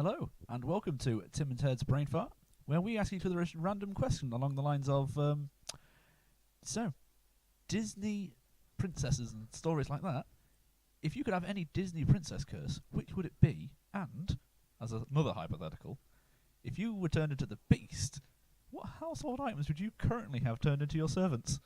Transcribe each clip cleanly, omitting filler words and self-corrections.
Hello, and welcome to Tim and Ted's Brain Fart, where we ask each other a random question along the lines of, Disney princesses and stories like that. If you could have any Disney princess curse, which would it be? And, as another hypothetical, if you were turned into the Beast, what household items would you currently have turned into your servants?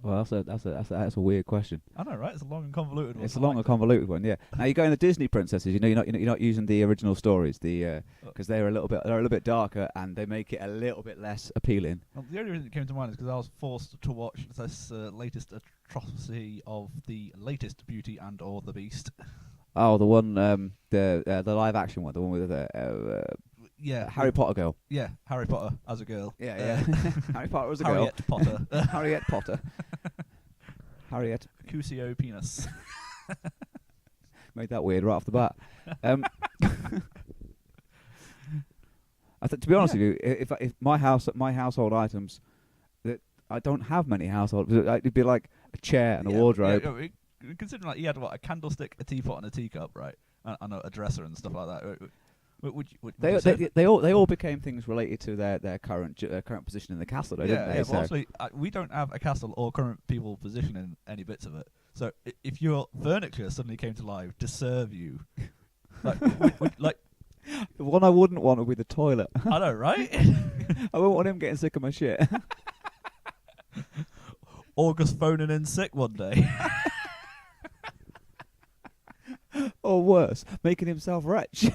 Well, that's a weird question. I know, right? It's a long and convoluted one. It's a long and convoluted one, yeah. Now you go in the Disney princesses. You're not using the original stories, because they're a little bit darker and they make it a little bit less appealing. Well, the only reason it came to mind is because I was forced to watch this latest atrocity of the latest Beauty and or the Beast. Oh, the one, the live action one, the one with the Yeah, Harry Potter girl. Yeah, Harry Potter as a girl. Yeah. Harry Potter was a girl. Harriet Potter. Harriet Potter. Harriet Cusio penis. made that weird right off the bat. To be honest with you, if my household items, that I don't have many household. It'd be like a chair and a wardrobe. Yeah, considering like you had a candlestick, a teapot, and a teacup, right? And a dresser and stuff like that. They all became things related to their current position in the castle, though, didn't they? Yeah, but obviously we don't have a castle or current people position in any bits of it. So if your furniture suddenly came to life to serve you, like the one I wouldn't want would be the toilet. I know, right? I wouldn't want him getting sick of my shit. August phoning in sick one day. Or worse, making himself wretch.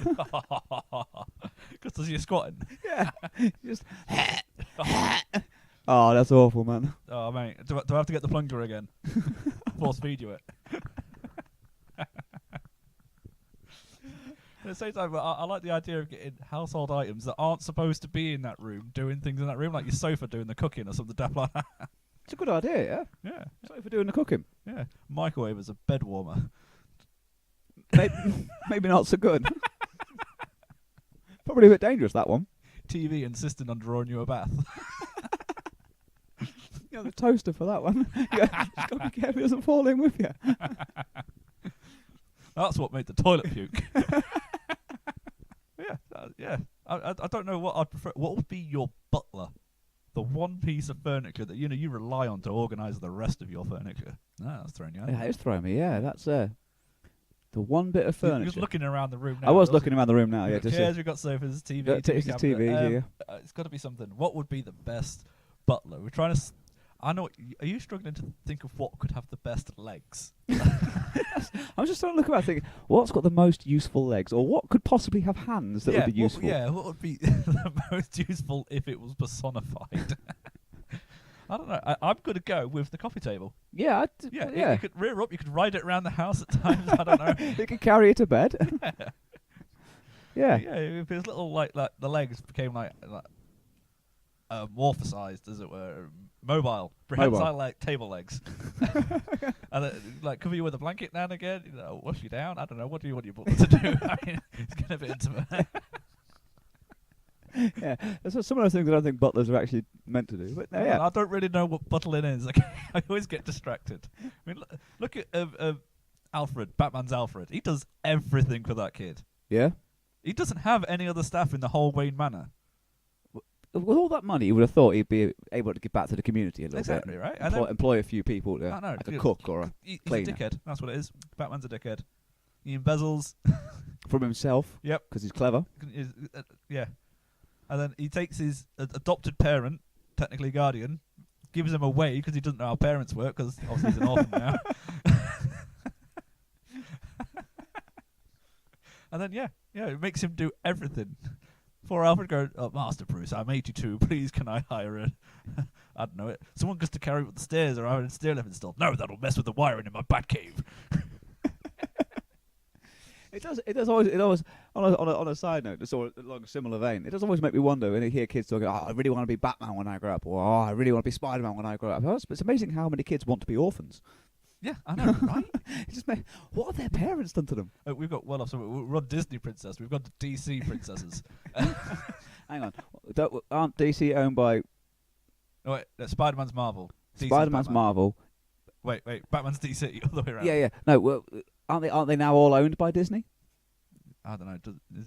Because you're squatting. Yeah. Just. Oh, that's awful, man. Oh, mate. Do I have to get the plunger again? Force feed you it. At the same time, I like the idea of getting household items that aren't supposed to be in that room, doing things in that room, like your sofa doing the cooking or something daft like that. It's a good idea, yeah. Yeah. Sorry for doing the cooking. Yeah. Microwave as a bed warmer. Maybe not so good. Probably a bit dangerous, that one. TV insisting on drawing you a bath. The toaster for that one. Just got to be careful it doesn't fall in with you. That's what made the toilet puke. Yeah. I don't know what I'd prefer. What would be your butler? The one piece of furniture that you rely on to organise the rest of your furniture. That's throwing you out. Yeah, it's throwing me. Yeah, that's the one bit of furniture. You're just looking around the room now. I was looking around the room now. We've Yeah, got chairs, we've got sofas, TV, TV. Yeah. It's got to be something. What would be the best butler? We're trying to. I know. Are you struggling to think of what could have the best legs? I'm just trying to look around thinking, what's got the most useful legs, or what could possibly have hands that would be useful? What would be the most useful if it was personified? I don't know. I'm going to go with the coffee table. Yeah. You could rear up. You could ride it around the house at times. I don't know. You could carry it to bed. Yeah. Yeah. If his little like the legs became like morphosized, as it were, mobile, prehensile like table legs, and like cover you with a blanket now and again. Wash you down. I don't know. What do you want your butler to do? I mean, it's getting a bit intimate. Yeah, that's some of those things I don't think butlers are actually meant to do. But no, yeah. I don't really know what butling is. I always get distracted. I mean, look at Alfred, Batman's Alfred. He does everything for that kid. Yeah. He doesn't have any other staff in the whole Wayne Manor. With all that money, you would have thought he'd be able to give back to the community a little bit. Exactly, right? Employ a few people, like a cook or a he's cleaner. a dickhead. That's what it is. Batman's a dickhead. He embezzles. From himself. Yep. Because he's clever. Yeah. And then he takes his adopted parent, technically guardian, gives him away because he doesn't know how parents work, because obviously he's an orphan now. And then, it makes him do everything. Poor Alfred goes, Master Bruce, I'm 82, please can I hire it? I don't know. Someone goes to carry up the stairs, or I have a stair lift installed. No, that'll mess with the wiring in my bat cave. It does always. On a side note, just along a similar vein, it does always make me wonder when I hear kids talking, I really want to be Batman when I grow up, or I really want to be Spider-Man when I grow up. It's amazing how many kids want to be orphans. Yeah, I know, right? What have their parents done to them? We've got we're on Disney princess. We've got the DC princesses. Hang on, aren't DC owned by? Oh, wait, Spider-Man's Marvel. Spider-Man's Batman. Marvel. Wait, Batman's DC all the way around. Yeah. No, well, aren't they now all owned by Disney? I don't know.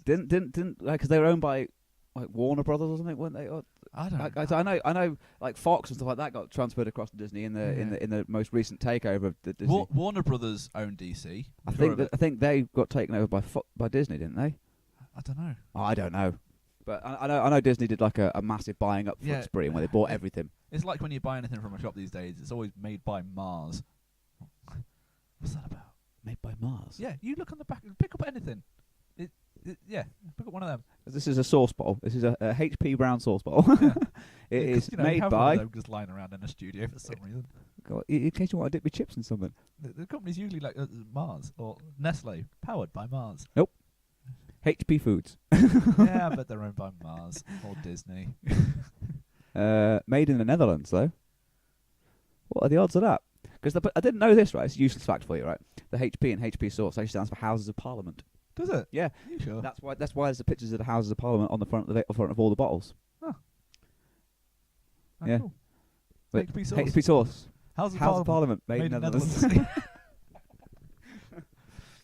Didn't like because they were owned by like Warner Brothers or something, weren't they? Or, I don't. I know, like Fox and stuff like that got transferred across to Disney in the most recent takeover of the Disney. Warner Brothers own DC. I think they got taken over by Disney, didn't they? I don't know. Oh, I don't know, but I know Disney did like a massive buying up spree where they bought everything. It's like when you buy anything from a shop these days, it's always made by Mars. What's that about? Made by Mars. Yeah, you look on the back and pick up anything. Yeah, pick up one of them. This is a sauce bottle. This is a HP brown sauce bottle. Yeah. It is you made have by. one of them just lying around in a studio for some reason. God, in case you want to dip your chips in something. The company's usually like Mars or Nestle, powered by Mars. Nope. HP Foods. Yeah, but they're owned by Mars or Disney. Made in the Netherlands, though. What are the odds of that? Because I didn't know this, right? It's a useless fact for you, right? The HP in HP sauce actually stands for Houses of Parliament. Does it? Yeah. You sure? That's why there's the pictures of the Houses of Parliament on the front of all the bottles. Oh, yeah. Cool. But HP sauce. HP sauce. House of Parliament made in the Netherlands.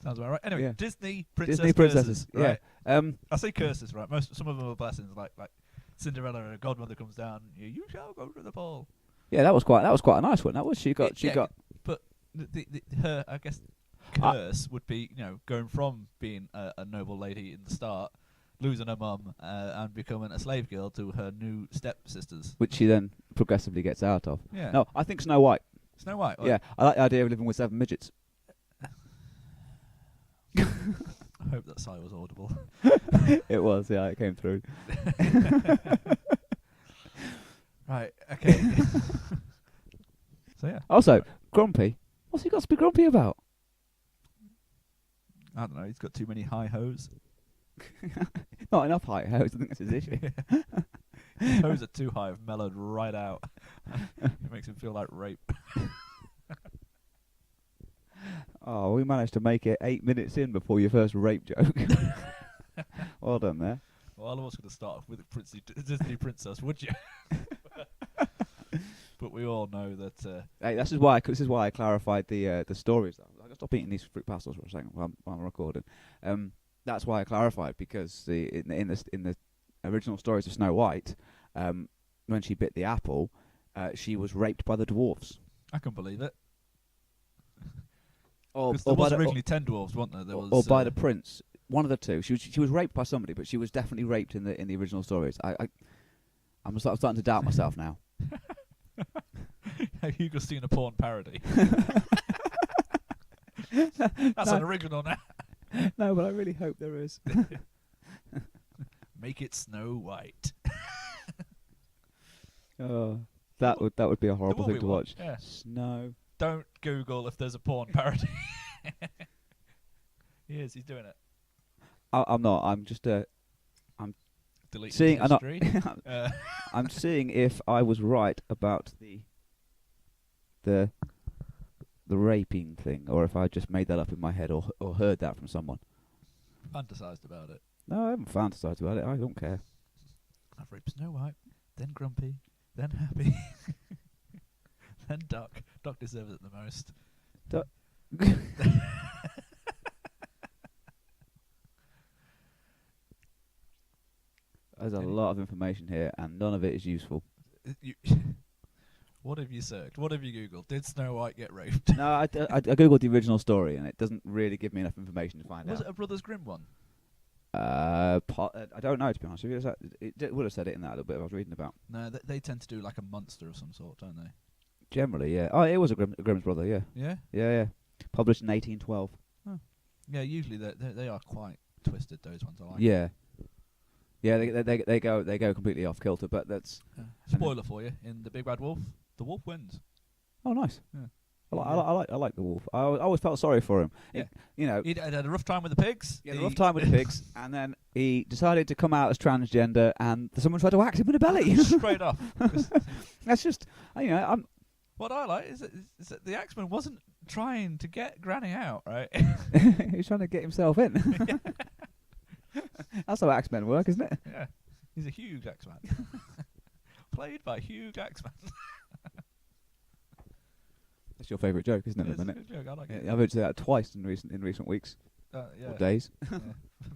Sounds about right. Anyway, Yeah. Disney Disney princesses. yeah. Right. I say curses, right? Some of them are blessings, like Cinderella and her godmother comes down. You shall go to the ball. Yeah, that was quite a nice one. That was she got. But her I guess curse would be going from being a noble lady in the start, losing her mum and becoming a slave girl to her new stepsisters, which she then progressively gets out of. Yeah. No, I think Snow White. Snow White. Yeah, I like the idea of living with 7 midgets. I hope that sigh was audible. It was, yeah, it came through. Right, okay. So yeah. Also, grumpy. What's he got to be grumpy about? I don't know, he's got too many high-hos. Not enough high hos, I think that's his issue. His hos are too high, have mellowed right out. It makes him feel like rape. Oh, we managed to make it 8 minutes in before your first rape joke. Well done there. Well, I was going to start off with a Disney princess, would you? But we all know that. Hey, this is why I clarified the stories. I got to stop eating these fruit pastels for a second while I'm recording. That's why I clarified, because in the original stories of Snow White, when she bit the apple, she was raped by the dwarfs. I can believe it. Or there was originally 10 dwarves, weren't there? Or by the prince. One of the two. She was raped by somebody, but she was definitely raped in the original stories. I'm starting to doubt myself now. Have you just seen a porn parody? That's an original now. No, but I really hope there is. Make it Snow White. Oh, that would be a horrible thing to watch. Yeah. Snow. Don't Google if there's a porn parody. He is. He's doing it. I'm not. I'm just Deleting seeing. history. I'm seeing if I was right about the raping thing, or if I just made that up in my head, or heard that from someone. Fantasized about it. No, I haven't fantasized about it. I don't care. I've raped Snow White, then Grumpy, then Happy, then Duck. Duck deserves it the most. There's a lot of information here, and none of it is useful. What have you searched? What have you Googled? Did Snow White get raped? No, I googled the original story, and it doesn't really give me enough information to find out. Was it a Brothers Grimm one? I don't know, to be honest with you. It would have said it in that little bit I was reading about. No, they tend to do like a monster of some sort, don't they? Generally, yeah. Oh, it was a Grimm's brother, yeah. Yeah? Yeah. Published in 1812. Oh. Yeah, usually they are quite twisted, those ones. I like. Yeah. Yeah, they go completely off kilter, but that's... Spoiler for you, in The Big Bad Wolf, the wolf wins. Oh, nice. Yeah. I like the wolf. I always felt sorry for him. Yeah. He had a rough time with the pigs. He had a rough time with the pigs, and then he decided to come out as transgender, and someone tried to whack him in the belly. Straight off. That's just, I'm... What I like is that the Axeman wasn't trying to get Granny out, right? He was trying to get himself in. That's how Axemen work, isn't it? Yeah. He's a huge Axeman. Played by Hugh Axeman. That's your favourite joke, isn't it? It's At the a minute? good joke. I like Yeah, it. I've heard you say that twice in recent weeks. Yeah. Or days. Yeah,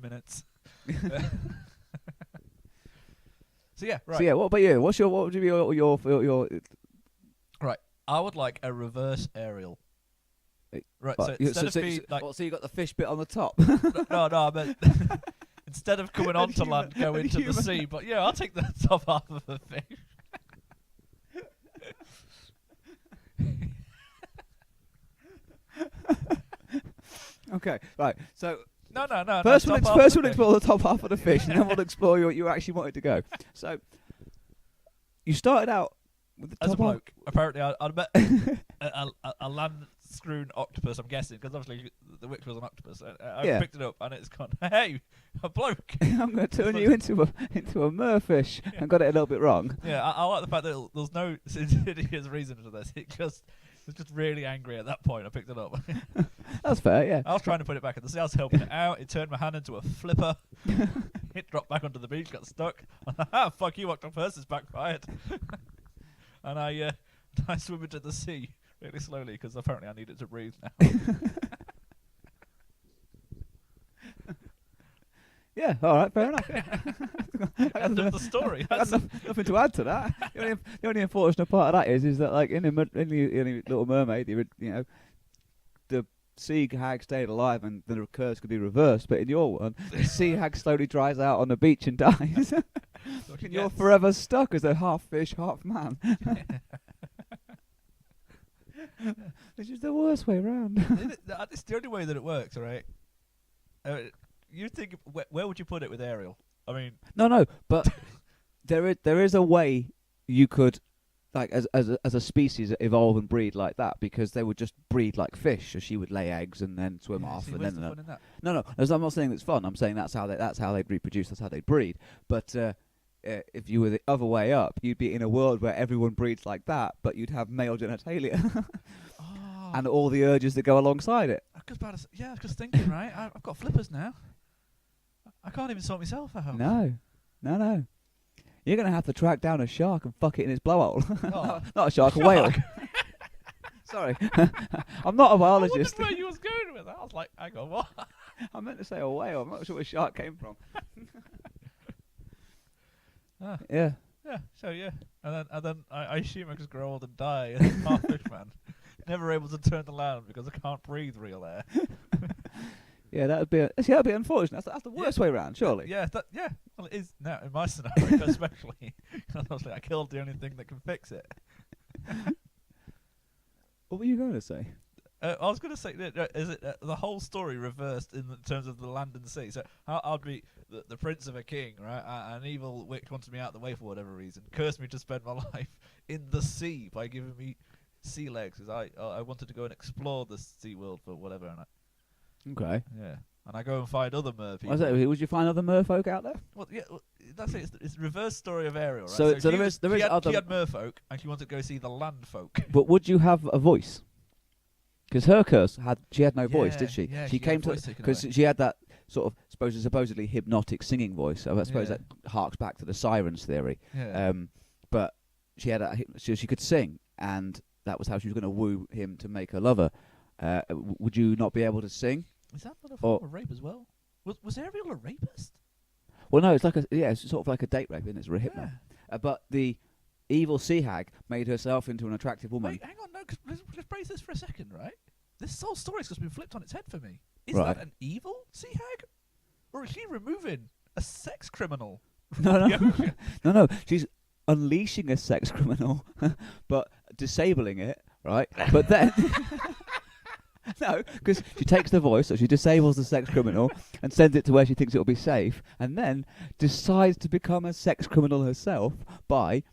minutes. So yeah, right. So yeah, what about you? What would be your I would like a reverse aerial. Right. So But instead of being like, so you got the fish bit on the top. no, I meant instead of coming onto land, go into the sea. But yeah, I'll take the top half of the fish. Okay, right. So No. first top we'll half of the fish. explore the top half of the fish, and then we'll explore where you actually wanted to go. So you started out with the As a top half. bloke, apparently I'd met a land-screwn octopus, I'm guessing, because obviously the witch was an octopus. I Yeah. picked it up, and it's gone, hey, a bloke. I'm going to turn you into a merfish. Yeah. I got it a little bit wrong. Yeah, I like the fact that there's no insidious reason for this. It was just really angry at that point. I picked it up. That's fair, yeah. I was trying to put it back in the sea. I was helping it out. It turned my hand into a flipper. It dropped back onto the beach, got stuck. Fuck you, octopus, it's backfired. And I swim into the sea really slowly because apparently I need it to breathe now. Yeah, all right, fair enough. Yeah. End of the story. I got nothing to add to that. The only unfortunate part of that is that like in the Little Mermaid, the sea hag stayed alive and the curse could be reversed. But in your one, the sea hag slowly dries out on the beach and dies, and you're forever stuck as a half fish, half man. Which is the worst way around. It's the only way that it works, right? You think where would you put it with Ariel? I mean, No, but there is a way you could, like, as a species, evolve and breed like that, because they would just breed like fish, so she would lay eggs and then swim off, and where's then the fun in that? no, I'm not saying it's fun. I'm saying that's how they'd reproduce, that's how they breed. But if you were the other way up, you'd be in a world where everyone breeds like that, but you'd have male genitalia and all the urges that go alongside it. I was just thinking, right? I've got flippers now. I can't even sort myself out. No. You're going to have to track down a shark and fuck it in its blowhole. Oh. Not a shark, a whale. Sorry. I'm not a biologist. I wondered where you was going with that. I was like, hang on, what? I meant to say a whale. I'm not sure where a shark came from. Yeah. Yeah, so yeah. And then I assume I just grow old and die as a half fish man. Never able to turn to land because I can't breathe real air. Yeah, that'd be unfortunate. That's the worst way round, surely. Yeah, well, it is now in my scenario, especially. Obviously, I killed the only thing that can fix it. What were you going to say? I was going to say, is it the whole story reversed in terms of the land and the sea? So I'd be the prince of a king, right? An evil witch wanted me out of the way for whatever reason, cursed me to spend my life in the sea by giving me sea legs, because I wanted to go and explore the sea world for whatever. And Okay. and I go and find other mer people. Would you find other merfolk out there? Well, yeah, that's it. It's the reverse story of Ariel, right? So she there is other. She had merfolk, and she wanted to go see the land folk. But would you have a voice? Because her curse she had no voice, did she? Yeah, she came to because she had that sort of supposedly hypnotic singing voice. So I suppose that harks back to the sirens theory. Yeah. But she had she could sing, and that was how she was going to woo him to make her lover. Would you not be able to sing? Is that not a form of rape as well? Was Ariel a rapist? Well, no, it's it's sort of like a date rape, isn't it? It's a hypno. But the evil sea hag made herself into an attractive woman. Wait, hang on, no, let's brace this for a second, right? This whole story's just been flipped on its head for me. Is Right. that an evil sea hag? Or is she removing a sex criminal? No. She's unleashing a sex criminal, but disabling it, right? But then... No, because she takes the voice, so she disables the sex criminal and sends it to where she thinks it'll be safe, and then decides to become a sex criminal herself by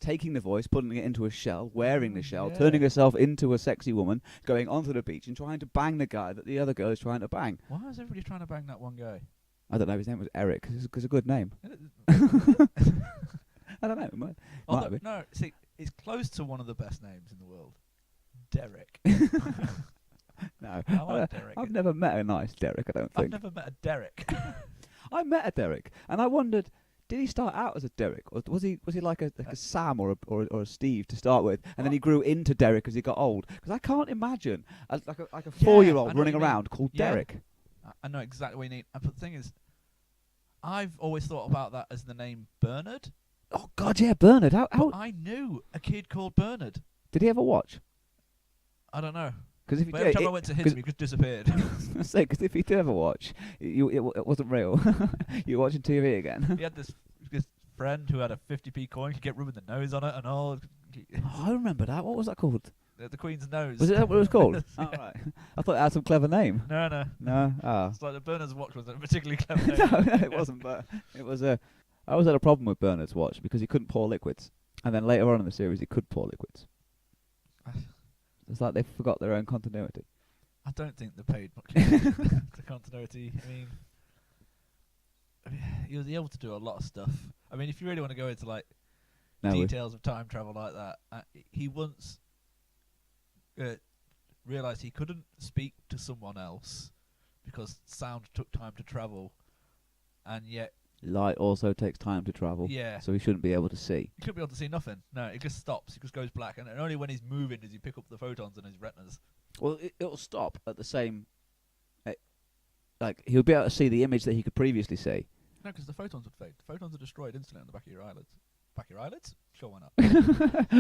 taking the voice, putting it into a shell, wearing the shell, turning herself into a sexy woman, going onto the beach and trying to bang the guy that the other girl is trying to bang. Why is everybody trying to bang that one guy? I don't know, his name was Eric, because it's a good name. I don't know. Might have been. No, see, it's close to one of the best names in the world. Derek. No, I like Derek. I've never met a nice Derek, I don't think. I've never met a Derek. I met a Derek, and I wondered, did he start out as a Derek, or was he like a Sam or a Steve to start with, and then he grew into Derek as he got old? Because I can't imagine like a 4-year-old running around called Derek. I know exactly what you need. But the thing is, I've always thought about that as the name Bernard. Oh God, yeah, Bernard. How I knew a kid called Bernard. did he ever watch? I don't know. Because if he But every did, time I went to hit him, he just disappeared. because if he did ever watch, it wasn't real. You were watching TV again. He had this friend who had a 50p coin, could get rubbing the nose on it and all. Oh, I remember that. What was that called? The Queen's nose. Was it that what it was called? Yeah. Oh, right. I thought it had some clever name. No. No. Oh. It's like the Bernard's watch wasn't a particularly clever name. No, it wasn't. But it was a. I always had a problem with Bernard's watch because he couldn't pour liquids, and then later on in the series he could pour liquids. It's like they forgot their own continuity. I don't think they paid much attention to continuity. I mean, he was able to do a lot of stuff. I mean, if you really want to go into like details of time travel like that, he once realised he couldn't speak to someone else because sound took time to travel, and yet Light also takes time to travel. yeah, So he shouldn't be able to see. he couldn't be able to see nothing. No, it just stops. It just goes black, and only when he's moving does he pick up the photons in his retinas. Well, it'll stop at the same. Like he'll be able to see the image that he could previously see. No, because the photons would fade. The photons are destroyed instantly on the back of your eyelids. Back of your eyelids? Sure, why not?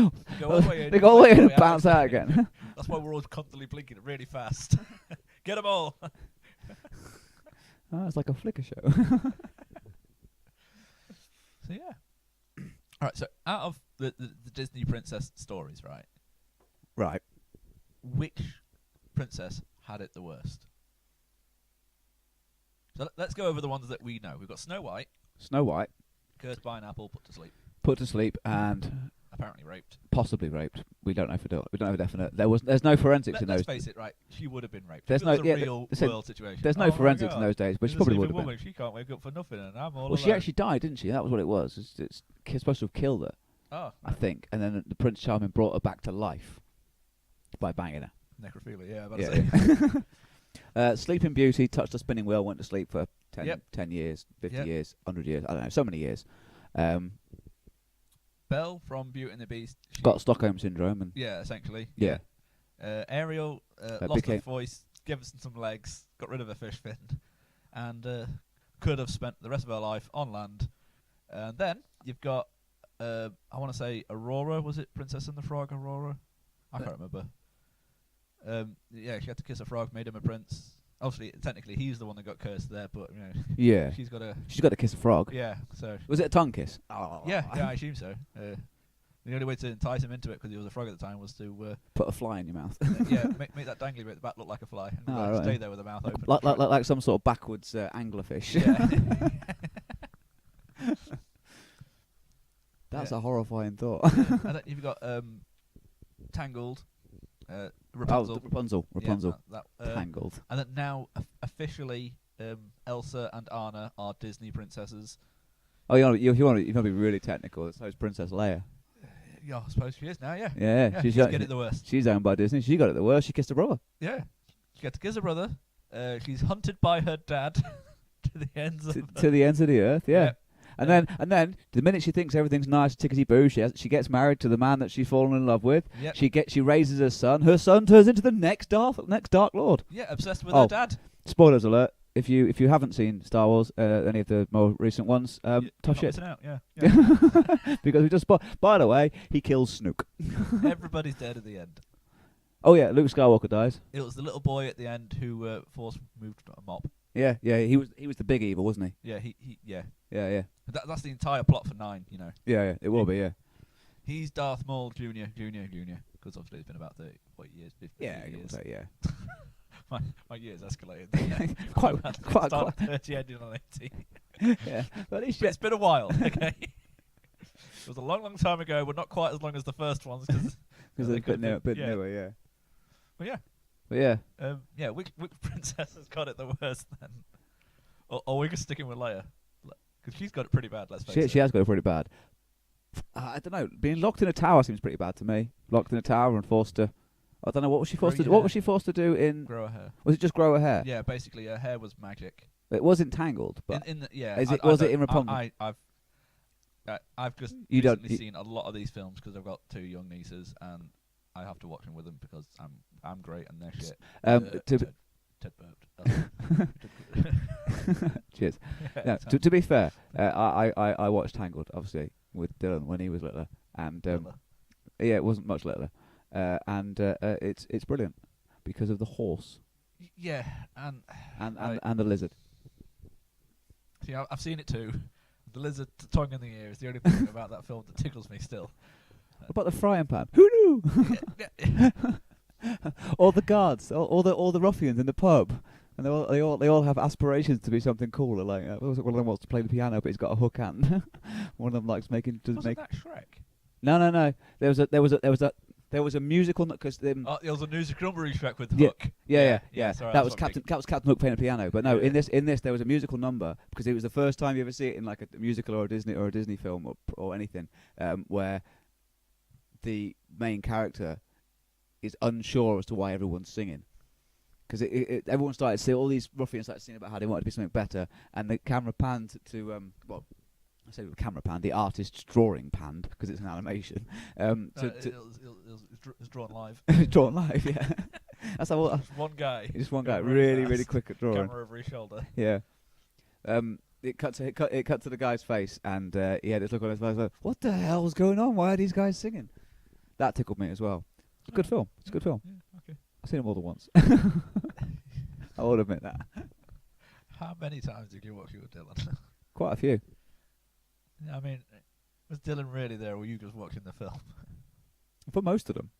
Go all the way in, They go all the way in all and bounce out again. That's why we're all constantly blinking really fast. Get them all. Oh, it's like a flicker show. So yeah. All right. So out of the Disney princess stories, right? Right. Which princess had it the worst? So let's go over the ones that we know. We've got Snow White, Snow White, cursed by an apple, put to sleep, put to sleep and apparently raped. possibly raped. We don't know for we don't know for definite. There's no forensics in Let's those. face it, right? She would have been raped. There's If it was no- a yeah, real they said world situation. There's no Oh my forensics in God. those days, but she She's a probably sleeping would have been. woman. She can't wake up for nothing, and I'm all Well, she alone. actually died, didn't she? That was what it was. It's supposed to have killed her, Oh, I think, and then the Prince Charming brought her back to life by banging her. necrophilia. Yeah, about to say. Sleeping Beauty touched the spinning wheel, went to sleep for 10, Yep. 10 years, 50 Yep. years, 100 years. I don't know, so many years. Belle from Beauty and the Beast. She Got Stockholm syndrome, and yeah, essentially. yeah, Ariel lost her became- voice, gave us some legs, got rid of her fish fin, and could have spent the rest of her life on land. And then you've got, I want to say Aurora. Was it Princess and the Frog? Aurora? I can't remember. Yeah, she had to kiss a frog, made him a prince. Obviously, technically, he's the one that got cursed there, but you know, yeah. she's got a She's got to kiss a frog. yeah. So Was it a tongue kiss? Oh. yeah, I assume so. The only way to entice him into it, because he was a frog at the time, was to Put a fly in your mouth. yeah, make that dangly bit at the back look like a fly, and Oh, right. stay there with the mouth open. like some sort of backwards anglerfish. Yeah. That's Yeah. a horrifying thought. And then you've got Tangled, Rapunzel. Rapunzel. Yeah, that, Tangled. and then now officially Elsa and Anna are Disney princesses. Oh, you want to be really technical. So is Princess Leia. Yeah, I suppose she is now. Yeah, Yeah, she's getting it the worst. She's owned by Disney. She got it the worst. She kissed her brother. Yeah, she gets to kiss her brother. She's hunted by her dad to the ends of To the ends of the earth. Yeah. And then the minute she thinks everything's nice, tickety boo, she gets married to the man that she's fallen in love with. Yep. She raises her son. Her son turns into the next Dark Lord. Yeah, obsessed with Oh. her dad. Spoilers alert. If you haven't seen Star Wars, any of the more recent ones, You're tough not shit. missing out, yeah. Because we just by the way, he kills Snoke. Everybody's dead at the end. Oh yeah, Luke Skywalker dies. It was the little boy at the end who force moved a mop. Yeah, he was the big evil, wasn't he? Yeah, yeah. Yeah. That's the entire plot for 9. You know, Yeah, it will be. Yeah. he's Darth Maul Jr. Because obviously it's been about 30 years, 50 years. Yeah. My years escalated. Quite. Started 30, ending on 80. Yeah. But at least It's been a while. Okay. It was a long, long time ago, but not quite as long as the first ones. because they they're a could've bit been- yeah. newer. Yeah. But yeah, But yeah. which princess has got it the worst then? Or we just sticking with Leia, because she's got it pretty bad. Let's face it. She has got it pretty bad. I don't know. Being locked in a tower seems pretty bad to me. Locked in a tower and forced to. I don't know what was she forced Grow to. your What hair. was she forced to do in? Grow her hair. Was it just grow her hair? Yeah, basically her hair was magic. It was entangled, but in the, yeah, is it- I was it don't- in Rapunzel? I've just You don't- recently seen a lot of these films because I've got 2 young nieces and I have to watch them with them because I'm great and they're shit. to Ted burped. Cheers. Yeah, No, exactly. to be fair, I watched Tangled obviously with Dylan when he was littler, and yeah, it wasn't much littler, and it's brilliant because of the horse Yeah, and and the lizard. see, I've seen it too. The lizard tongue in the ear is the only thing about that film that tickles me still. What about the frying pan? Who knew? Yeah. All the guards, all the ruffians in the pub, and they all have aspirations to be something cooler. Like one of them wants to play the piano, but he's got a hook hand. One of them likes making. Wasn't that Shrek? No. There was a musical because There was a music number in Shrek with Yeah. Hook. yeah. Sorry, that that's was what Captain Hook playing the piano. But no, Yeah. in this there was a musical number because it was the first time you ever see it in like a musical or a Disney film or anything, where the main character is unsure as to why everyone's singing. Because everyone started to see, all these ruffians started singing about how they wanted to be something better, and the camera panned to I say the camera panned, the artist's drawing panned because it's an animation. It was drawn live. Drawn live, yeah. That's how Just one guy. just one guy, going really really fast. quick at drawing. Camera over his shoulder. Yeah. It cut to the guy's face, and he had this look on his face like, what the hell's going on? Why are these guys singing? That tickled me as well. It's a good film. It's a good film. Yeah, okay. I've seen it more than once. I will admit that. How many times did you watch it with Dylan? Quite a few. I mean, was Dylan really there, or were you just watching the film? For most of them.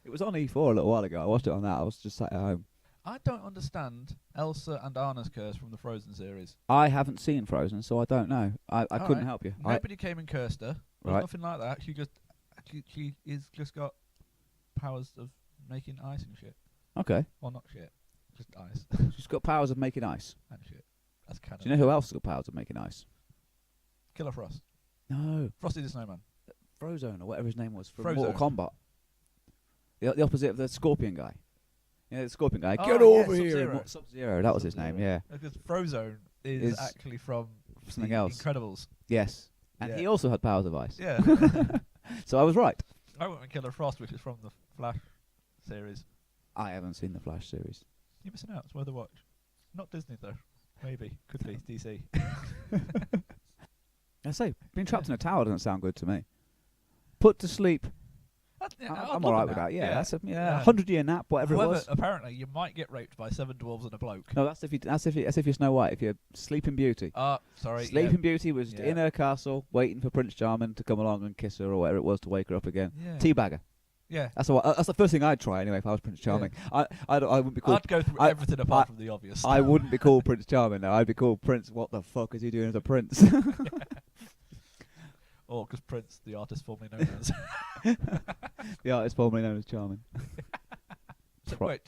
It was on E4 a little while ago. I watched it on that. I was just sat at home. I don't understand Elsa and Anna's curse from the Frozen series. I haven't seen Frozen, so I don't know. I couldn't Alright. help you. Nobody came and cursed her. There's Right. nothing like that. She is just got powers of making ice and shit. Okay. Well, not shit, just ice She's got powers of making ice. and shit. That's kind Do you know who else has got powers of making ice? Killer Frost, No. Frosty the Snowman. Frozone, or whatever his name was, from Frozone. Mortal Kombat. The opposite of the Scorpion guy. Yeah, the Scorpion guy. Oh, Get yeah, over here! Sub-Zero. Sub-Zero, that was his name, yeah. Because Frozone is Is actually from something the else. Incredibles. Yes. And Yeah. he also had powers of ice. Yeah. So I was right. I went with Killer Frost, which is from the Flash series. I haven't seen the Flash series. You're missing out. It's worth a watch. Not Disney though. Maybe. Could be DC. I say, being trapped in a tower doesn't sound good to me. Put to sleep. I'm alright with that. Yeah, that's a 100-year nap, whatever However, it was. apparently you might get raped by 7 dwarves and a bloke. No, that's if you're Snow White. If you're Sleeping Beauty. Sorry. Sleeping Beauty was Yeah. in her castle, waiting for Prince Charming to come along and kiss her or whatever it was to wake her up again. Yeah. Teabagger. Yeah. That's the first thing I'd try anyway if I was Prince Charming. I wouldn't be called. I'd go through I- everything apart from the obvious. I wouldn't be called Prince Charming now. I'd be called Prince. What the fuck is he doing as a prince? Or because Prince, the artist formerly known as. The artist formerly known as Charming. So, Pro- wait,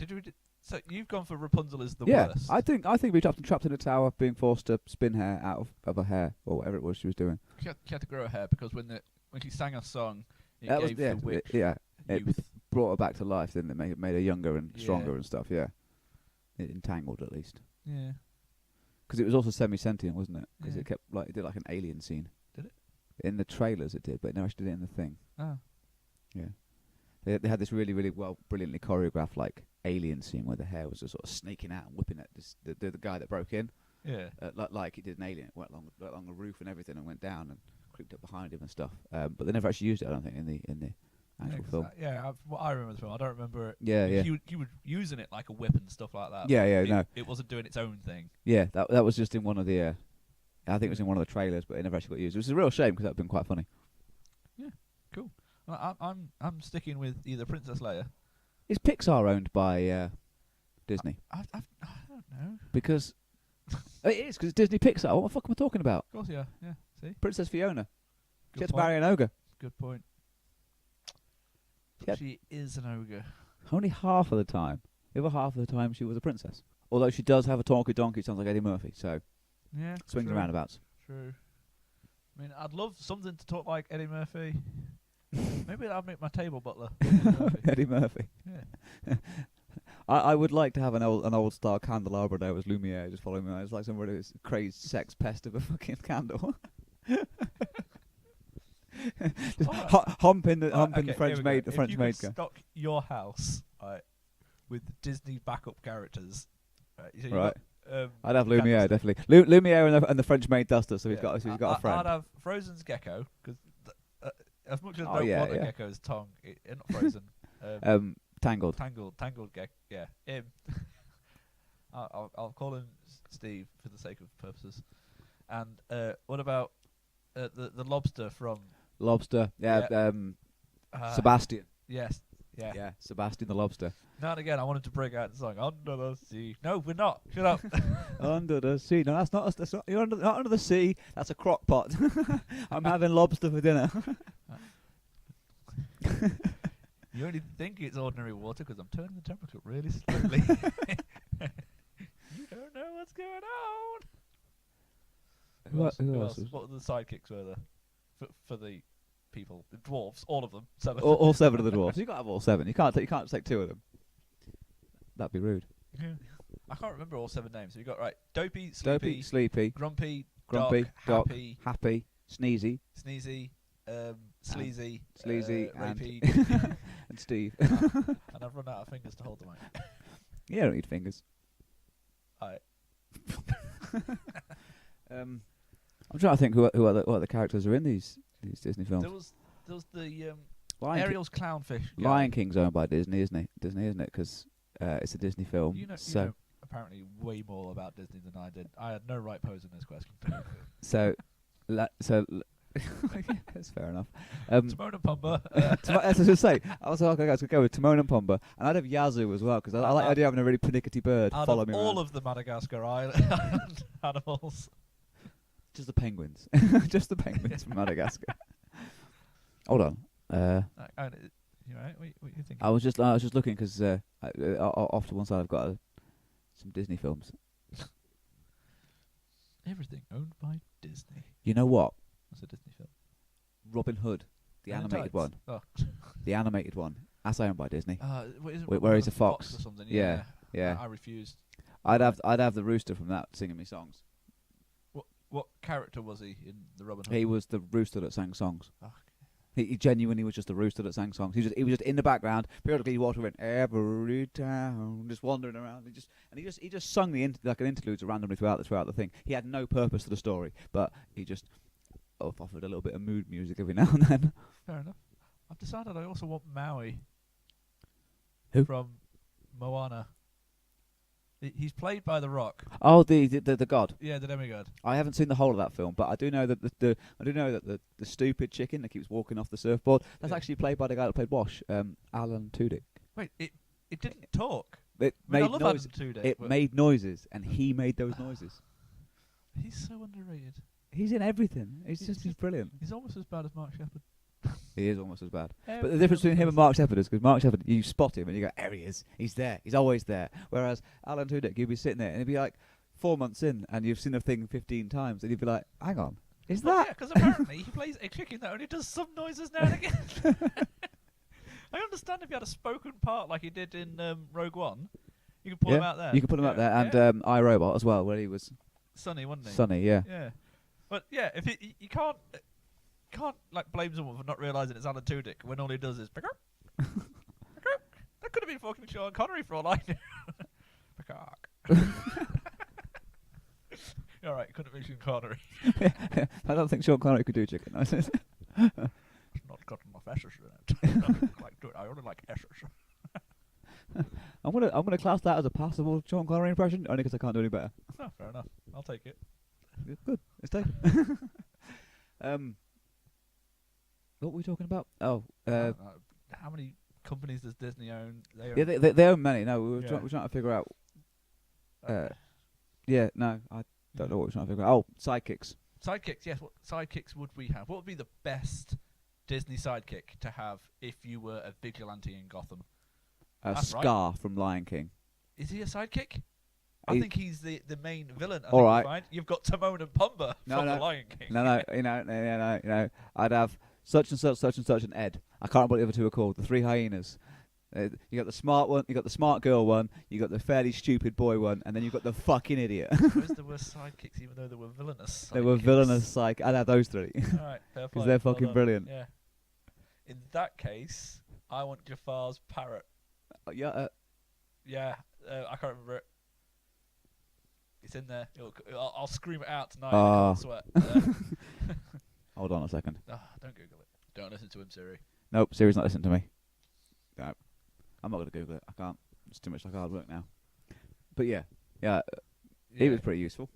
so you've gone for Rapunzel as the Yeah, worst? I think we trapped in a tower, being forced to spin hair out of her hair or whatever it was she was doing. She had to grow her hair because when she sang a song, it That gave was the witch it youth. brought her back to life, didn't it? Made her younger and Yeah. stronger and stuff. Yeah, it entangled at least Yeah. because it was also semi-sentient, wasn't it? Because Yeah. it did like an alien scene. Did it? In the trailers, it did, but it never actually did it in the thing. Oh. Yeah, they had this really brilliantly choreographed like alien scene where the hair was just sort of snaking out and whipping at the guy that broke in. Yeah. Like it did an alien. It went along the roof and everything, and went down and creeped up behind him and stuff. But they never actually used it, I don't think, in the actual film. What I remember the film. I don't remember it. Yeah, yeah. He was using it like a whip and stuff like that. Yeah, but yeah, no. It wasn't doing its own thing. Yeah, that was just in one of the. I think it was in one of the trailers, but it never actually got used. It was a real shame because that would have been quite funny. I'm sticking with either Princess Leia. Is Pixar owned by Disney? I don't know. Because it is, because it's Disney Pixar. What the fuck am I talking about? Of course, yeah. See, Princess Fiona. She good had to point. marry an ogre. Good point. Yeah. She is an ogre. Only half of the time. The other half of the time, she was a princess. Although she does have a talky donkey, sounds like Eddie Murphy. So Yeah. swings and true. roundabouts. True. I mean, I'd love something to talk like Eddie Murphy. Maybe I'll make my table butler. Eddie Murphy. Eddie Murphy. Yeah. I would like to have an old style candelabra there as Lumiere just following me around. It's like some really crazed sex pest of a fucking candle. Just Alright. humping the Okay, French here we maid, go. the French if you maid could guy. stock your house with Disney backup characters, Right, so you Right. got, I'd have Lumiere, Candace. definitely. Lumiere and the French maid duster, so he's Yeah. got a friend. I'd have Frozen's gecko because as much as I Oh, don't yeah, want a yeah. gecko's tongue, not Frozen. Tangled. Tangled gecko. Yeah, him. I'll call him Steve for the sake of purposes. And what about the lobster from Lobster. Yeah. Sebastian. Yes. Yeah. Yeah. Sebastian the lobster. Now and again, I wanted to break out the song "Under the Sea." No, we're not. Shut up. Under the sea. No, that's not. That's not. You're not under the sea. That's a crock pot. I'm having lobster for dinner. You only think it's ordinary water because I'm turning the temperature up really slowly. You don't know what's going on. Who Who else? else? What were the sidekicks were there for the people? The dwarves, all of them. 7. All 7 of the dwarfs. You got to have all 7. You can't take 2 of them. That'd be rude. Yeah. I can't remember all 7 names. So you got right: Dopey, Sleepy, Dopey, Sleepy, Grumpy, Grumpy, Doc, Doc, Happy, Sneezy, Sneezy, Sleazy, Sleazy, and Rapey, and Steve. and I've run out of fingers to hold the mic. You don't need fingers. Alright. I'm trying to think who other characters are in these Disney films. There was the Lion, Ariel's clownfish. guy. Lion King's owned by Disney, isn't it? Disney, isn't it? Because it's a Disney film. You know apparently way more about Disney than I did. I had no right posing this question. That's fair enough. Timon and Pumbaa. As I was going to say, I was like, okay, I was going to go with Timon and Pumbaa, and I'd have Yazoo as well because I like the idea of having a really pernickety bird Out follow of me all around. of the Madagascar island animals, Just the penguins, just the penguins from Madagascar. Hold on. you right? What you thinking? I was just looking because off to one side I've got some Disney films. Everything owned by Disney. You know what? What's a Disney film? Robin Hood, the Men in animated Tights? one. Oh. The animated one. That's owned by Disney. Where he's a fox. or something. Yeah, yeah. I refused. I'd have the rooster from that singing me songs. What character was he in the Robin Hood? He was the rooster that sang songs. Oh, He genuinely was just the rooster that sang songs. He was just in the background. Periodically, he walked around every town, just wandering around. He just sung like an interlude randomly throughout the thing. He had no purpose to the story, but he just offered a little bit of mood music every now and then. Fair enough. I've decided I also want Maui. Who? From Moana. He's played by The Rock. Oh, the god. Yeah, the demigod. I haven't seen the whole of that film, but I do know that the stupid chicken that keeps walking off the surfboard, that's actually played by the guy that played Wash, Alan Tudyk. Wait, it didn't talk. It I mean, I made love noises. Adam Tudyk, It but made noises, and he made those noises. he's so underrated. He's in everything. He's brilliant. He's almost as bad as Mark Sheppard. He is almost as bad. But Every the difference between him and other Mark Sheppard is because Mark Sheppard, you spot him and you go, there he is. He's there. He's always there. Whereas Alan Tudyk, you'd be sitting there and he'd be like 4 months in and you've seen the thing 15 times and you'd be like, hang on, is Well, that? yeah, because apparently he plays a chicken that only does some noises now and again. I understand if he had a spoken part like he did in Rogue One, you can pull him out there. You can put him out there. And Yeah. iRobot as well, where he was Sunny, wasn't he? Sunny, yeah. Yeah, but yeah, if you can't like blame someone for not realizing it's Alan Tudyk when all he does is pick up. That could have been fucking Sean Connery for all I knew. All right, couldn't have been Sean Connery. I don't think Sean Connery could do chicken noises. It's not got enough S's in it. I only like S's. I'm gonna class that as a passable Sean Connery impression, only because I can't do any better. Oh, fair enough. I'll take it. Good, it's taken. What were we talking about? Oh, How many companies does Disney own? They own yeah, they own many. No, we were Yeah. we're trying to figure out. okay. Yeah, no, I don't know what we're trying to figure out. Oh, sidekicks. Sidekicks, yes. What sidekicks would we have? What would be the best Disney sidekick to have if you were a vigilante in Gotham? That's right. Scar from Lion King. Is he a sidekick? I He- think he's the main villain. I All think right. you'll find. You've got Timon and Pumbaa from The Lion King. No, you know, I'd have such and such and Ed. I can't remember what the other two are called. The 3 hyenas. You got the smart one, you got the smart girl one, you got the fairly stupid boy one, and then you've got the fucking idiot. Those there were sidekicks, even though they were villainous. They were sidekicks. villainous psych. I'd have those 3 All right, fair because play. they're Well fucking done. brilliant. Yeah. In that case, I want Jafar's parrot. Yeah, Yeah, I can't remember it. It's in there. I'll scream it out tonight. Oh. In a cold sweat. Hold on a second. Don't Google it. Don't listen to him, Siri. Nope, Siri's not listening to me. No, I'm not going to Google it. I can't. It's too much like hard work now. But yeah, he was pretty useful.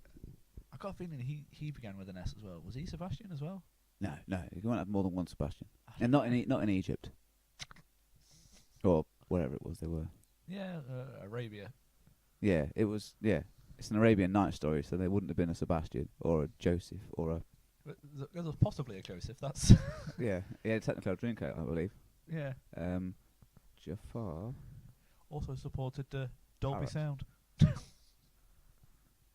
I got a feeling he began with an S as well. Was he Sebastian as well? No, you won't have more than one Sebastian, and not in Egypt or wherever it was they were. Yeah, Arabia. Yeah, it was. Yeah, it's an Arabian Nights story, so there wouldn't have been a Sebastian or a Joseph or a. There was possibly a Joseph. That's. Yeah, technically a drink, I believe. Yeah. Jafar. Also supported Dolby Parrot. Sound.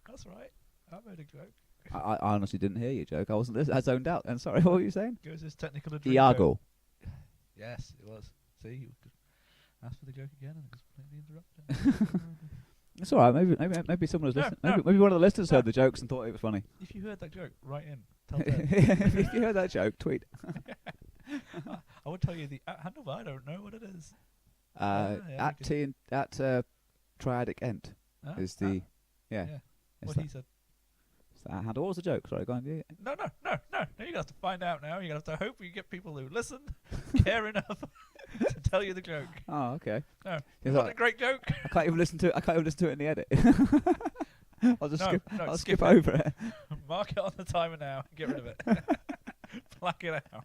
That's right. I made a joke. I honestly didn't hear your joke. I wasn't listening. I zoned out. And sorry, what were you saying? Goes his technical drink. Iago. Yes, it was. See, you could ask for the joke again and just completely interrupted. It's all right. Maybe someone was No, listening. no. Maybe one of the listeners No. heard the jokes and thought it was funny. If you heard that joke, write in. Tell them. If you heard that joke, tweet. I would tell you the handle, but I don't know what it is. At Triadic Ent is the yeah. It's What that, he said. it's that handle. What was the joke? Sorry, go on. Yeah. No. You're gonna have to find out now. You're gonna have to hope you get people who listen, care enough to tell you the joke. Oh, okay. No, It's what like- a great joke. I can't even listen to it. I can't even listen to it in the edit. I'll just skip. No, I'll skip skip it. over it. Mark it on the timer now. Get rid of it. Black it out.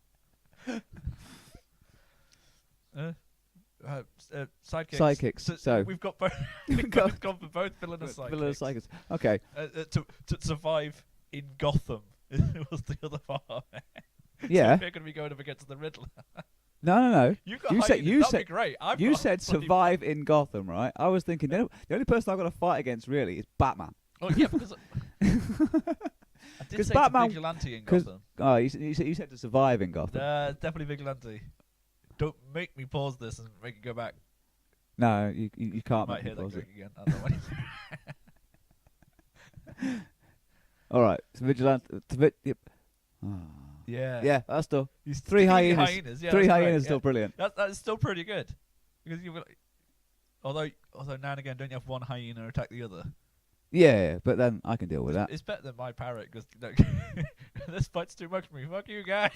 Sidekicks. Sidekicks. So we've got both. We've gone for both villain and sidekicks. Villainous sidekicks. Okay. To survive in Gotham was the other part. Yeah. So we're going to be going up against the Riddler. No. You've got You said- hyenas, you that'd said- be great. I've You got said bloody- survive in Gotham, right? I was thinking the only person I've got to fight against really is Batman. Oh yeah, because I did 'Cause say Batman- to vigilante in 'cause- Gotham. Oh, you said to survive in Gotham. Definitely vigilante. Don't make me pause this and make it go back. No, you can't. Might make me hear that pause joke it. again. I don't want All right, so vigilante. Yep. Oh. Yeah, that's still These three hyenas. Yeah, three that's hyenas great, is still brilliant. That's still pretty good. Because you've got, although now and again, don't you have one hyena attack the other? Yeah, but then I can deal with that. It's better than my parrot because this fight's too much for me. Fuck you, guy.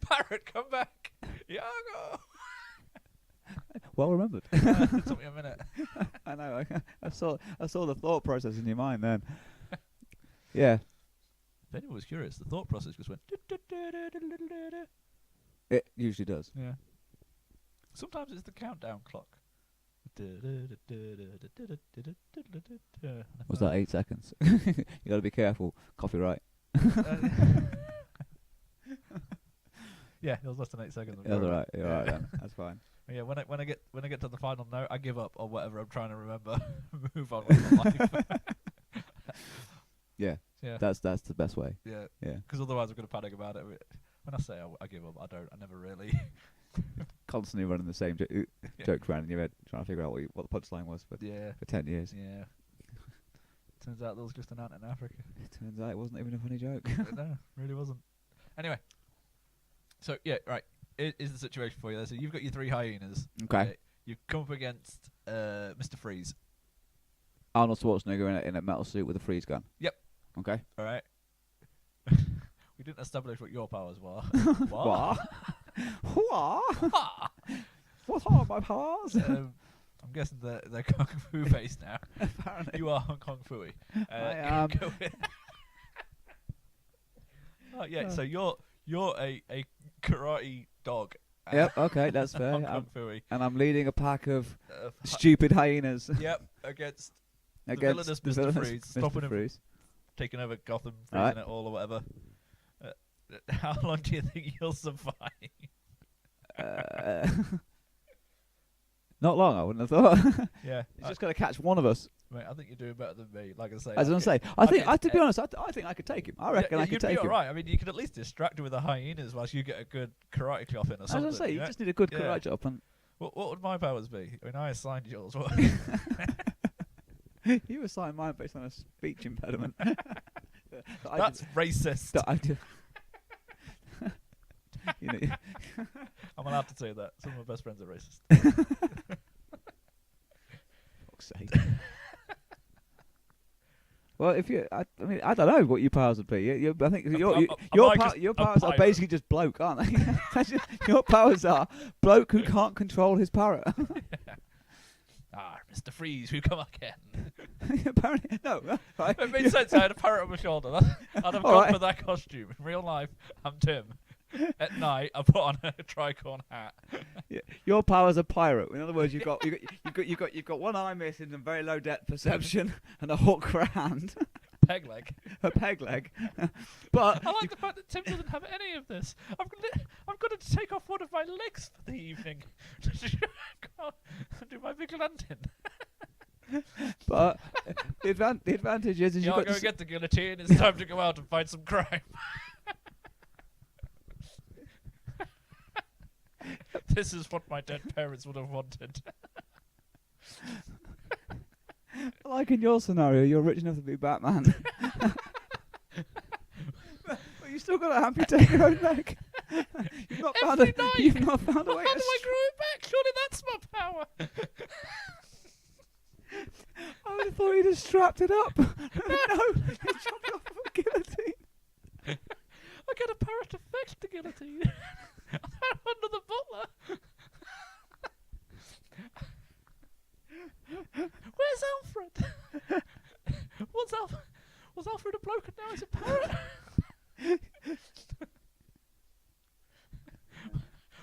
Parrot, come back. Iago. Well remembered. It took me a minute. I know. I saw the thought process in your mind then. Yeah, If anyone was curious, the thought process just went. it usually does. Yeah. Sometimes it's the countdown clock. Was that 8 seconds? You got to be careful. Copyright. Yeah, it was less than 8 seconds. Yeah, that's all right. You're all right then. That's fine. Yeah, when I get to the final note, I give up on whatever I'm trying to remember. Move on with my life. Yeah, Yeah. that's the best way. Yeah. Yeah, Because otherwise I'm going to panic about it. When I say I give up, I don't. I never really. constantly running the same jokes around in your head, trying to figure out what the punchline was for Yeah. 10 years. Yeah. Turns out there was just an ant in Africa. It turns out it wasn't even a funny joke. No, really wasn't. Anyway. So, yeah, right. Is the situation for you there. So you've got your three hyenas. Okay. You've come up against Mr. Freeze. Arnold Schwarzenegger in a metal suit with a freeze gun. Yep. Okay. All right. We didn't establish what your powers were. What? What are my powers? I'm guessing they're kung fu based now. Apparently. You are kung fu. I am. Oh yeah. So you're a karate dog. Yep, okay, that's fair. I'm kung fu. And I'm leading a pack of stupid hyenas Yep. Against against villainous Mr. Freeze, stopping him. Freeze. taking over Gotham, Right. freezing it all or whatever. How long do you think you'll survive? Not long, I wouldn't have thought. Yeah. It's just got to catch one of us. Mate, I think you're doing better than me. Like I say, As I say, to be honest, I think I could take him. I reckon I could take You'd be him. alright. I mean, you could at least distract him with the hyenas whilst you get a good karate chop in or As something. I say, you know? just need a good Yeah. karate chop. And What would my powers be? I mean, I assigned yours. What? you assigned mine based on a speech impediment. That's racist. That I did. You know, I'm allowed to say that. Some of my best friends are racist. fuck's sake. Well, if you, I mean, I don't know what your powers would be. I think Am I just your a powers are pirate? basically just bloke, aren't they? Your powers are bloke who can't control his parrot. Mr. Freeze, who come again? Apparently, no. Right. It made sense. I had a parrot on my shoulder. I'd have All gone right. for that costume. In real life, I'm Tim. At night, I put on a tricorn hat. Your powers are pirate. In other words, you've got one eye missing and very low depth perception and a hook for a hand, Peg leg. a peg leg. But I like the fact that Tim doesn't have any of this. I'm going to take off one of my legs for the evening to do my vigilante. but the advantage is you've Y'all got go to get the guillotine. It's time to go out and fight some crime. This is what my dead parents would have wanted. like in your scenario, you're rich enough to be Batman. But you still got to amputate your own leg. You've not found Every night. You've not found a way. How do I grow it back? Surely that's my power. I would have thought you'd have strapped it up. No, you chopped it off with a guillotine. I get a parrot to fetch the guillotine. I'm under the butler. Where's Alfred? Was Alfred a bloke and now he's a parrot?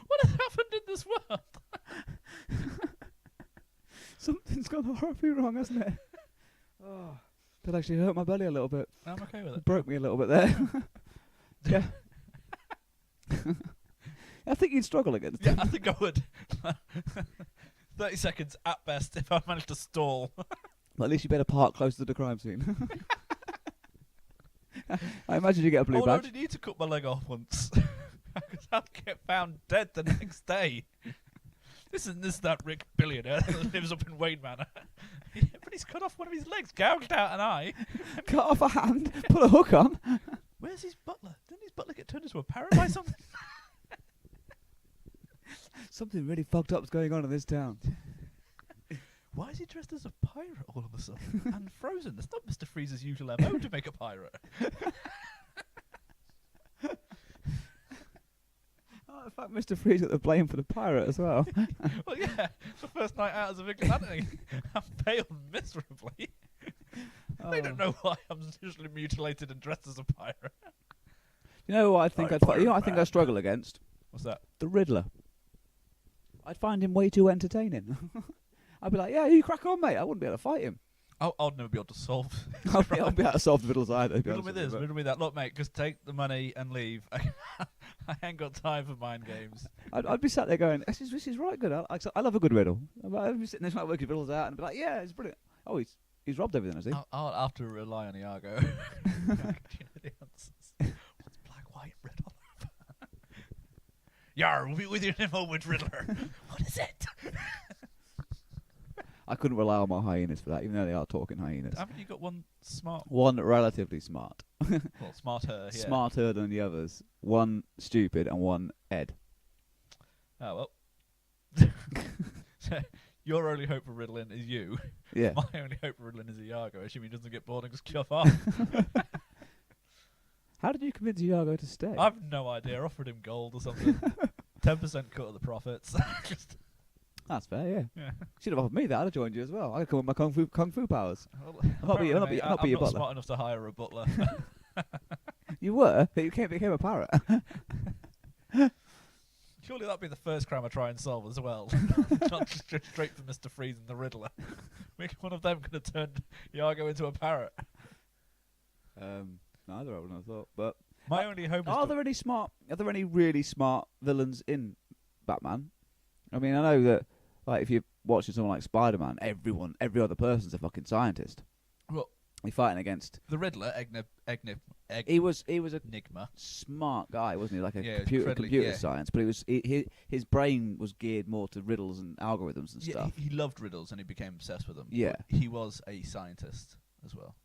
What has happened in this world? Something's gone horribly wrong, hasn't it? Oh, that actually hurt my belly a little bit. I'm okay with It it. broke me a little bit there. Yeah. I think you'd struggle against Yeah, him. I think I would. 30 seconds at best if I managed to stall. But at least you better park close to the crime scene. I imagine you get a blue I would badge. only need to cut my leg off once. Because I'd get found dead the next day. This is that rich billionaire that lives up in Wayne Manor. But he's cut off one of his legs, gouged out an eye. Cut off a hand, put a hook on. Where's his butler? Didn't his butler get turned into a parrot by something? Something really fucked up's going on in this town. Why is he dressed as a pirate all of a sudden? And frozen. That's not Mr. Freeze's usual MO to make a pirate. Oh, in fact, Mr. Freeze got the blame for the pirate as well. Well, yeah. It's the first night out as a vigilante. I failed miserably. They don't know why I'm usually mutilated and dressed as a pirate. You know what I think Right, you know what I think pirate I struggle against? What's that? The Riddler. I'd find him way too entertaining. I'd be like, yeah, you crack on, mate. I wouldn't be able to fight him. I'd never be able to solve. I'll be able to solve the riddles either. to be Riddle honest me with this, you, riddle me that. Look, mate, just take the money and leave. I ain't got time for mind games. but I'd be sat there going, this is right good. I love a good riddle. I'd be sitting there trying to work his riddles out and be like, yeah, it's brilliant. Oh, he's robbed everything, has he? I'll have to rely on Iago. Do you know the answers? What's black, white, red, all over? Yar, we'll be with you in a moment, Riddler. What is it? I couldn't rely on my hyenas for that, even though they are talking hyenas. Haven't you got one smart? One relatively smart. Well, smarter, yeah. Smarter than the others. One stupid and one Ed. Oh, well. Your only hope for riddling is you. Yeah. My only hope for riddling is Iago, assuming he doesn't get bored and just kill off. How did you convince Iago to stay? I've no idea. I offered him gold or something. 10% cut of the profits. Just, That's fair, yeah. yeah. Should have offered me that. I'd have joined you as well. I'd come with my kung fu powers. Well, not be- apparently, I'll not be- mate, I'll not be I'm your not butler. smart enough to hire a butler. You were, but you became a parrot. Surely that'd be the first crime I try and solve as well. Not just go straight for Mr. Freeze and the Riddler. Which one of them could have turned Iago into a parrot? Neither I would have thought. But My only hope is are there any really smart villains in Batman? I mean, I know that like if you're watching someone like Spider-Man, every other person's a fucking scientist. Well, You're fighting against. the Riddler, He was a Enigma. smart guy, wasn't he? Like a Yeah, computer incredibly, yeah. science, but his brain was geared more to riddles and algorithms and Yeah, stuff. he loved riddles and he became obsessed with them. Yeah. But he was a scientist as well.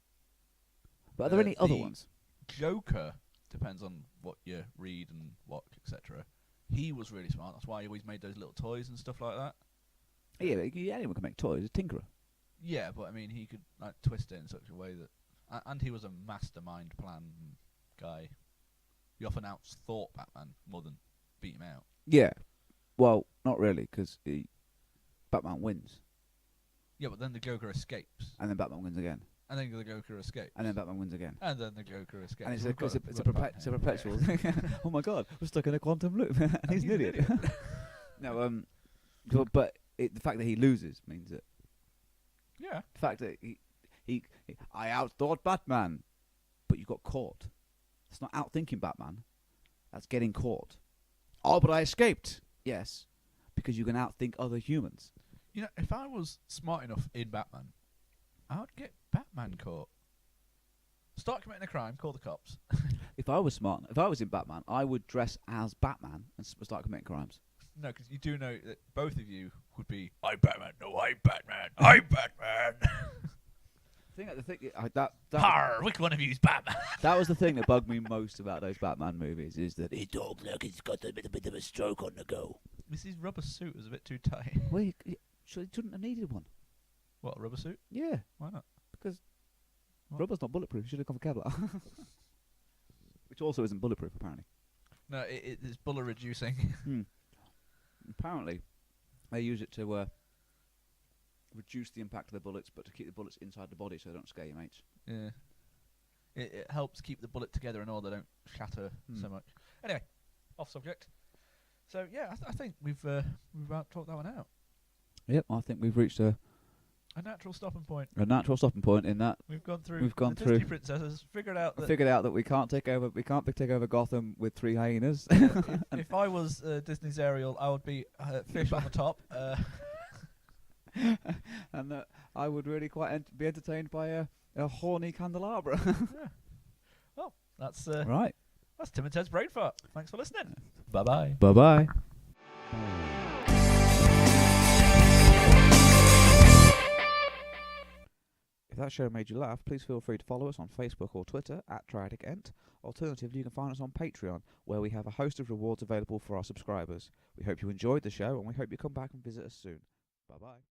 But are there any other the ones? Joker depends on what you read and what, etc. He was really smart. That's why he always made those little toys and stuff like that. Yeah, anyone can make toys. A tinkerer. Yeah, but I mean, he could like twist it in such a way that And he was a mastermind plan guy. He often outthought Batman more than beat him out. Yeah. Well, not really, because Batman wins, Yeah, but then the Joker escapes. and then Batman wins again, And then the Joker escapes. and then Batman wins again. And then the Joker escapes. And it's We've got a we've got Batman here. perpetual thing. Oh my god, we're stuck in a quantum loop, and he's an idiot. No, but the fact that he loses means that Yeah. the fact that I outthought Batman, but you got caught. That's not outthinking Batman. That's getting caught. Oh, but I escaped. Yes, because you can outthink other humans. You know, if I was smart enough in Batman, I would get Batman caught. Start committing a crime, call the cops. If I was in Batman, I would dress as Batman and start committing crimes. No, because you do know that both of you would be, I'm Batman, no, I'm Batman, I'm Batman. Har, which one of you is Batman? That was the thing that bugged me most about those Batman movies, is that it talks like it's got a bit of a stroke on the go. His rubber suit was a bit too tight. Well, he shouldn't have needed one. What, a rubber suit? Yeah, Why not? because What? rubber's not bulletproof. You should have gone for Kevlar. Which also isn't bulletproof, apparently. No, it's bullet reducing. Apparently, they use it to reduce the impact of the bullets, but to keep the bullets inside the body so they don't scare your mates. Yeah. It helps keep the bullet together and all, they don't shatter so much. Anyway, off subject. So, yeah, I think we've about talked that one out. Yep, I think we've reached a natural stopping point. natural stopping point in that. We've gone through We've gone the Disney through- princesses, figured out that Figured out that we can't take over Gotham with 3 hyenas. if I was Disney's Ariel, I would be fish on the top. And that I would really quite be entertained by a horny candelabra. Well, that's Right. that's Tim and Ted's Brain Fart. Thanks for listening. Bye-bye. Bye-bye. If that show made you laugh, please feel free to follow us on Facebook or Twitter @TriaticEnt. Alternatively, you can find us on Patreon, where we have a host of rewards available for our subscribers. We hope you enjoyed the show, and we hope you come back and visit us soon. Bye-bye.